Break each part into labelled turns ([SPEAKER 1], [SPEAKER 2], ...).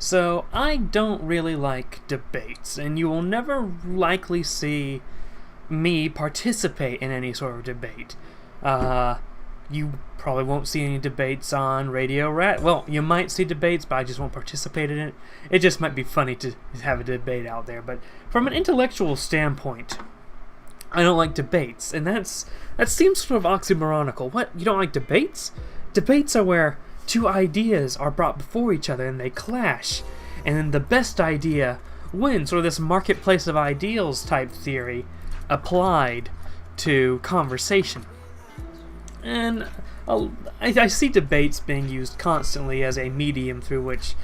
[SPEAKER 1] So I don't really like debates, and you will never likely see me participate in any sort of debate. You probably won't see any debates on Radio Rat. Well, you might see debates, but I just won't participate in it. It just might be funny to have a debate out there. But from an intellectual standpoint, I don't like debates, and that seems sort of oxymoronical. What? You don't like debates? Debates are where two ideas are brought before each other and they clash, and then the best idea wins. Sort of this marketplace of ideals type theory applied to conversation. And I see debates being used constantly as a medium through which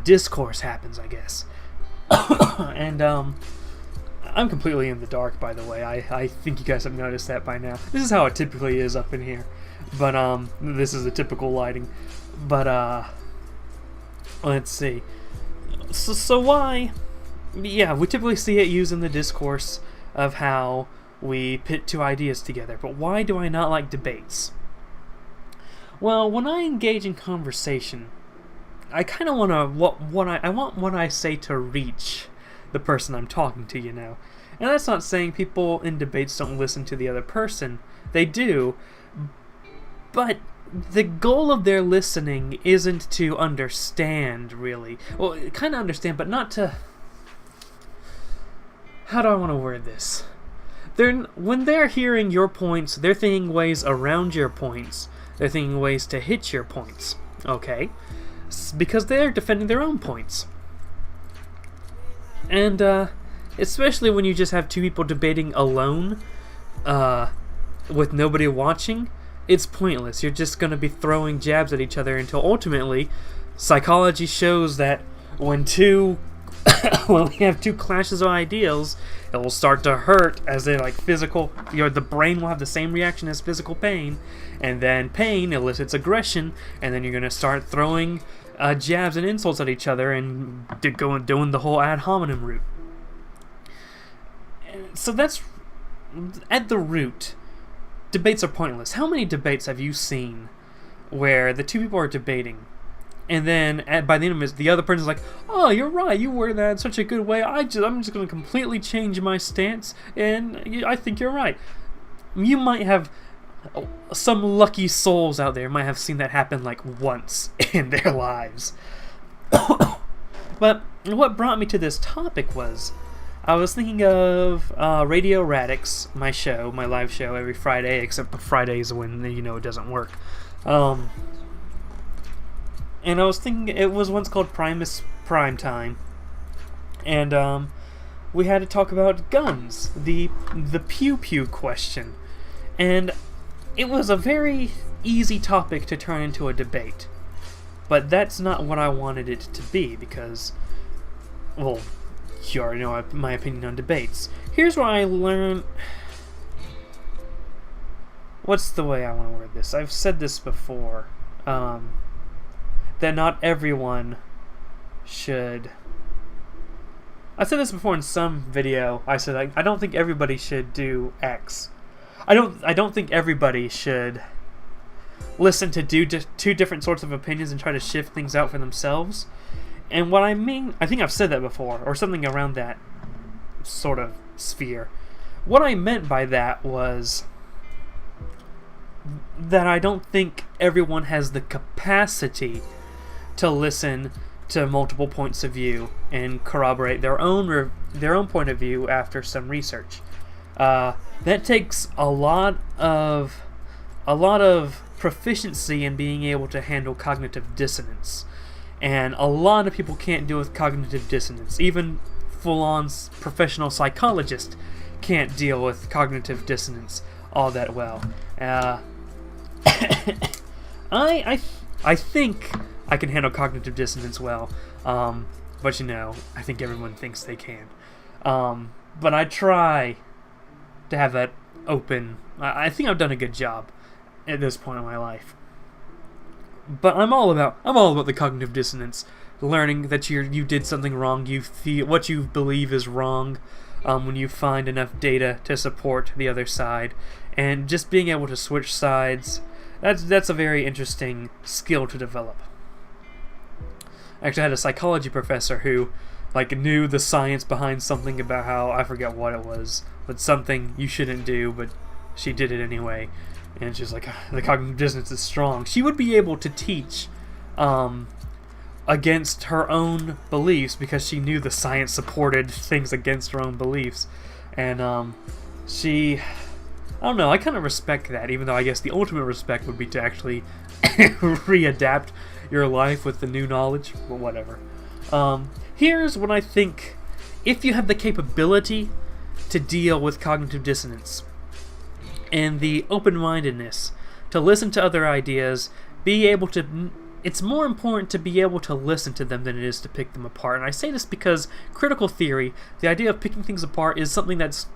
[SPEAKER 1] discourse happens, I guess. And I'm completely in the dark, by the way. I think you guys have noticed that by now. This is how it typically is up in here. But this is the typical lighting. But let's see. So why? Yeah, we typically see it used in the discourse of how we pit two ideas together. But why do I not like debates? Well, when I engage in conversation, I kind of want to I want what I say to reach the person I'm talking to, you know. And that's not saying people in debates don't listen to the other person. They do. But the goal of their listening isn't to understand, really. Well, kind of understand, but not to... How do I want to word this? When they're hearing your points, they're thinking ways around your points. They're thinking ways to hit your points. Okay? Because they're defending their own points. And, especially when you just have two people debating alone, with nobody watching, it's pointless. You're just going to be throwing jabs at each other until ultimately, psychology shows that when we have two clashes of ideals, it will start to hurt as they like physical. The brain will have the same reaction as physical pain, and then pain elicits aggression, and then you're going to start throwing jabs and insults at each other and doing the whole ad hominem route. So that's at the root. Debates are pointless. How many debates have you seen where the two people are debating, and then by the end of it, the other person's like, "Oh, you're right. You worded that in such a good way. I'm just going to completely change my stance, and I think you're right." You might have some lucky souls out there might have seen that happen like once in their lives. But what brought me to this topic was I was thinking of Radio Radix, my live show every Friday, except Fridays when, it doesn't work. And I was thinking, it was once called Primus Prime Time, and we had to talk about guns, the pew-pew question. And it was a very easy topic to turn into a debate. But that's not what I wanted it to be, because, well, you already know my opinion on debates. Here's where I learn... What's the way I want to word this? I've said this before. That not everyone should... I said this before in some video. I said I don't think everybody should do X. I don't think everybody should listen to two different sorts of opinions and try to shift things out for themselves. And what I mean, I think I've said that before, or something around that sort of sphere. What I meant by that was that I don't think everyone has the capacity to listen to multiple points of view and corroborate their own point of view after some research. That takes a lot of proficiency in being able to handle cognitive dissonance. And a lot of people can't deal with cognitive dissonance. Even full-on professional psychologists can't deal with cognitive dissonance all that well. I think I can handle cognitive dissonance well, but I think everyone thinks they can. But I try to have that open. I think I've done a good job at this point in my life. But I'm all about the cognitive dissonance, learning that you did something wrong, you feel what you believe is wrong, when you find enough data to support the other side, and just being able to switch sides. That's a very interesting skill to develop. Actually, I had a psychology professor who, like, knew the science behind something about how, I forget what it was, but something you shouldn't do, but she did it anyway. And she's like, the cognitive dissonance is strong. She would be able to teach against her own beliefs because she knew the science supported things against her own beliefs. And I don't know, I kind of respect that, even though I guess the ultimate respect would be to actually readapt your life with the new knowledge, but whatever. Here's what I think: if you have the capability to deal with cognitive dissonance and the open-mindedness to listen to other ideas, it's more important to be able to listen to them than it is to pick them apart. And I say this because critical theory, the idea of picking things apart, is something that's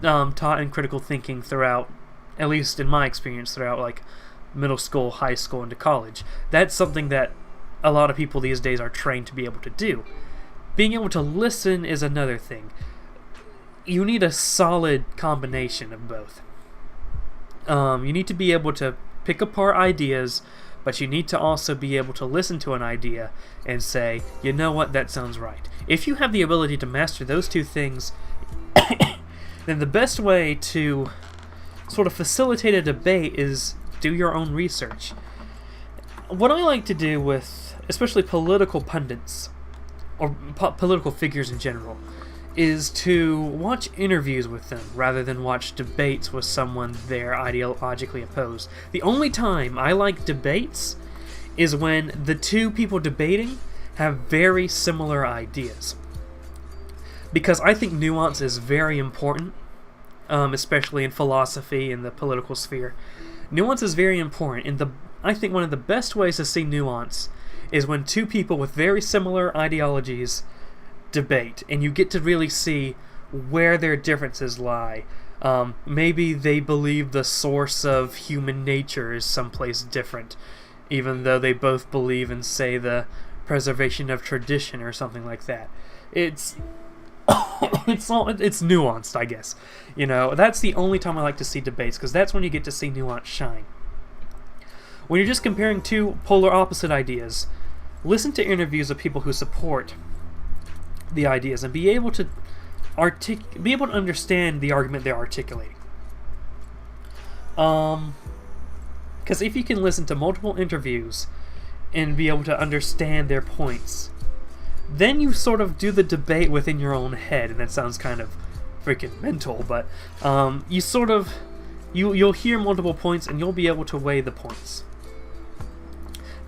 [SPEAKER 1] taught in critical thinking throughout, at least in my experience, throughout like middle school, high school, into college. That's something that a lot of people these days are trained to be able to do. Being able to listen is another thing. You need a solid combination of both. You need to be able to pick apart ideas, but you need to also be able to listen to an idea and say, you know what, that sounds right. If you have the ability to master those two things, then the best way to sort of facilitate a debate is do your own research. What I like to do with, especially political pundits, or political figures in general, is to watch interviews with them rather than watch debates with someone they're ideologically opposed. The only time I like debates is when the two people debating have very similar ideas. Because I think nuance is very important, especially in philosophy and the political sphere. Nuance is very important, and I think one of the best ways to see nuance is when two people with very similar ideologies debate, and you get to really see where their differences lie. Maybe they believe the source of human nature is someplace different, even though they both believe in, say, the preservation of tradition or something like that. It's nuanced, I guess. You know, that's the only time I like to see debates, because that's when you get to see nuance shine. When you're just comparing two polar opposite ideas, listen to interviews of people who support the ideas and be able to understand the argument they're articulating. Because if you can listen to multiple interviews and be able to understand their points, then you sort of do the debate within your own head, and that sounds kind of freaking mental, but you'll hear multiple points and you'll be able to weigh the points.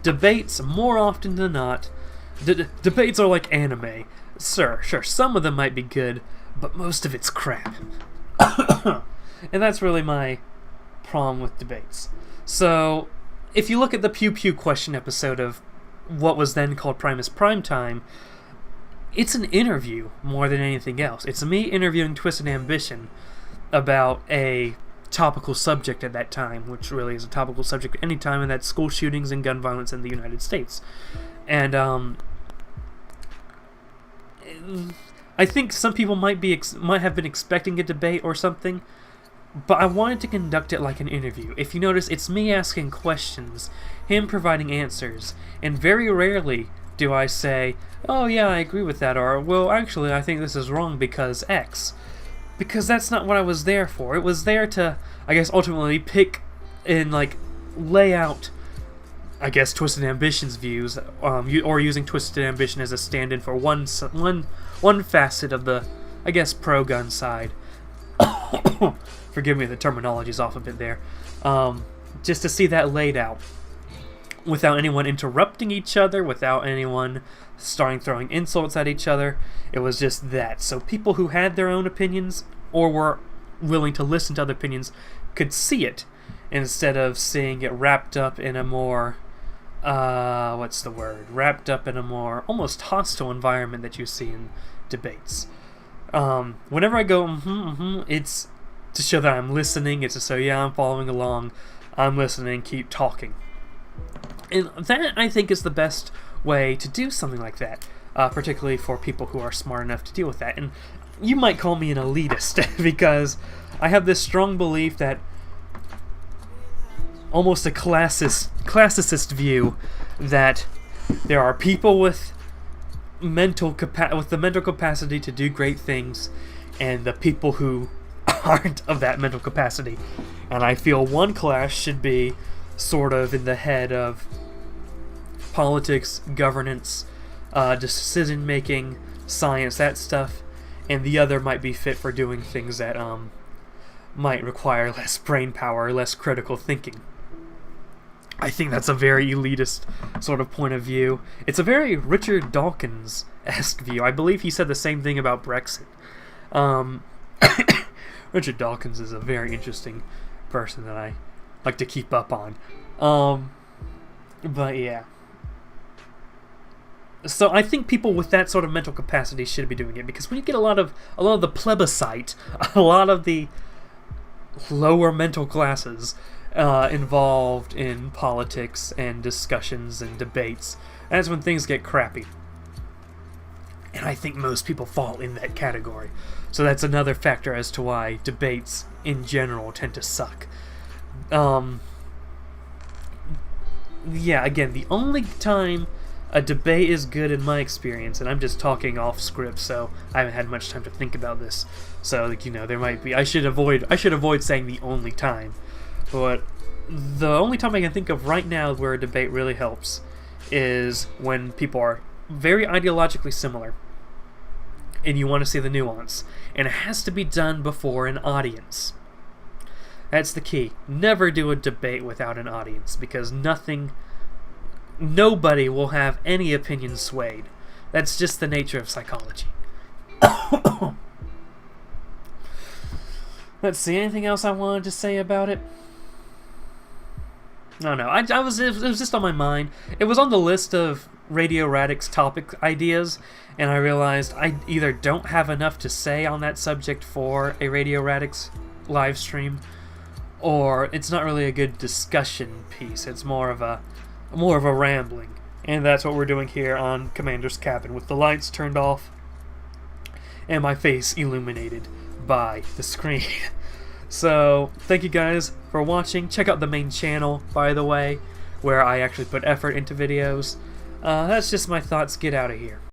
[SPEAKER 1] Debates, more often than not, debates are like anime. Sure, some of them might be good, but most of it's crap. And that's really my problem with debates. So, if you look at the Pew Pew question episode of what was then called Primus Primetime, it's an interview more than anything else. It's me interviewing Twisted Ambition about a topical subject at that time, which really is a topical subject at any time, and that's school shootings and gun violence in the United States. And I think some people might have been expecting a debate or something, but I wanted to conduct it like an interview. If you notice, it's me asking questions, him providing answers, and very rarely do I say, oh yeah, I agree with that, or, well, actually, I think this is wrong because X. Because that's not what I was there for. It was there to, I guess, ultimately pick and, like, lay out, I guess, Twisted Ambition's views, or using Twisted Ambition as a stand-in for one facet of the, I guess, pro-gun side. Forgive me, the terminology's off a bit there. Just to see that laid out, without anyone interrupting each other, without anyone starting throwing insults at each other. It was just that. So people who had their own opinions, or were willing to listen to other opinions, could see it, instead of seeing it wrapped up in a more, wrapped up in a more almost hostile environment that you see in debates. Whenever I go, it's to show that I'm listening, it's to say, yeah, I'm following along, I'm listening, keep talking. And that, I think, is the best way to do something like that, particularly for people who are smart enough to deal with that. And you might call me an elitist, because I have this strong belief that almost a classicist view that There are people with the mental capacity to do great things, and the people who aren't of that mental capacity. And I feel one class should be sort of in the head of politics, governance, decision making, science, that stuff, and the other might be fit for doing things that might require less brain power, less critical thinking. I think that's a very elitist sort of point of view. It's a very Richard Dawkins-esque view. I believe he said the same thing about Brexit. Richard Dawkins is a very interesting person that I like to keep up on. But yeah. So I think people with that sort of mental capacity should be doing it, because when you get a lot of the plebiscite, a lot of the lower mental classes involved in politics and discussions and debates, that's when things get crappy. And I think most people fall in that category. So that's another factor as to why debates in general tend to suck. Yeah, again, the only time a debate is good in my experience, and I'm just talking off script, so I haven't had much time to think about this. So, there might be. I should avoid saying the only time. But the only time I can think of right now where a debate really helps is when people are very ideologically similar, and you want to see the nuance, and it has to be done before an audience. That's the key. Never do a debate without an audience, because nobody will have any opinion swayed. That's just the nature of psychology. Let's see, anything else I wanted to say about it? No, it was just on my mind. It was on the list of Radio Radix topic ideas, and I realized I either don't have enough to say on that subject for a Radio Radix live stream, or it's not really a good discussion piece. It's more of a rambling. And that's what we're doing here on Commander's Cabin, with the lights turned off and my face illuminated by the screen. So, thank you guys for watching. Check out the main channel, by the way, where I actually put effort into videos. That's just my thoughts. Get out of here.